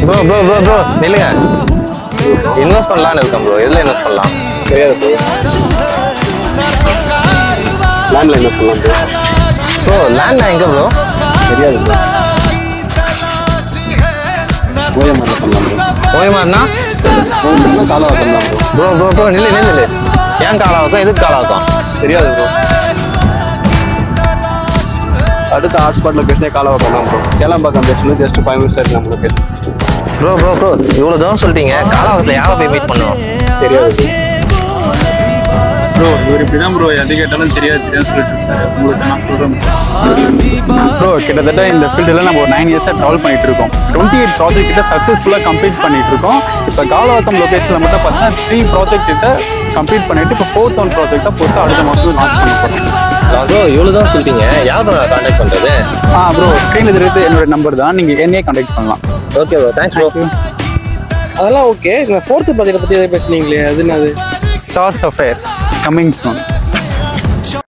Bro bro bro bro நில்லுங்க. Invest பண்ணலான்னு இருக்கேன் ப்ரோ. எதில் இன்வெஸ்ட் பண்ணலாம்? தெரியாது ப்ரோ. லேண்டில் இன்வெஸ்ட் பண்ணலாம் ப்ரோ. ப்ரோ லேண்ட்னா எங்கே ப்ரோ? தெரியாது ப்ரோ. ஓஎம்ஆரில் பண்ணலாம் ப்ரோ. ஓஎம்ஆர்னா காலாவை பண்ணலாம் ப்ரோ. ப்ரோ ப்ரோ ப்ரோ நில்லு. ஏன் காலாவக்கம்? எதுக்கு காலாவக்கம்? தெரியாது ப்ரோ. அடுத்த ஹாட்ஸ்பாட் லொக்கேஷனே காலாவை பண்ணலாம் ப்ரோ. கேளம்பாக்கம் பேசணும். ஜஸ்ட் 5 minutes இருக்கு நம்ம லொக்கேஷன். ப்ரோ ப்ரோ ப்ரோ இவ்வளோ தூரம் சொல்லிட்டீங்க. காலாவகத்தில் யாரை போய் மீட் பண்ணுவோம்? தெரியாது ப்ரோ. இவர் இப்படி தான் ப்ரோ எது கேட்டாலும் தெரியாது சொல்லிட்டு இருக்காரு. உங்களுக்கு நான் சொல்கிறேன் ப்ரோ. கிட்டத்தட்ட இந்த ஃபீல்டில் நம்ம ஒரு 9 இயர்ஸாக ட்ராவல் பண்ணிட்டு இருக்கோம். 28 ப்ராஜெக்ட் கிட்ட சக்ஸஸ்ஃபுல்லாக கம்ப்ளீட் பண்ணிட்டு இருக்கோம். இப்போ காலவாக்கம் லொக்கேஷனில் மட்டும் பார்த்தீங்கன்னா 3 ப்ராஜெக்ட் கிட்ட கம்ப்ளீட் பண்ணிட்டு இப்போ 4th ஒன் ப்ராஜெக்டாக புதுசாக அடுத்த மாதம் லான்ச் பண்ண போகிறோம். ப்ரோ இவ்வளோ தான் சொல்லிட்டீங்க. யார் ப்ரோ கான்டாக்ட் பண்ணுறது? ப்ரோ ஸ்க்ரீனில் இருக்கிறது என்னோட நம்பர் தான். நீங்கள் என்னையே கான்டாக்ட் பண்ணலாம். Okay bro. Thanks bro. அதெல்லாம் ஓகே. இந்த 4th ப்ராஜெக்ட் பற்றி எதாவது பேசுனீங்களே, அது என்னது? Stars affair coming soon.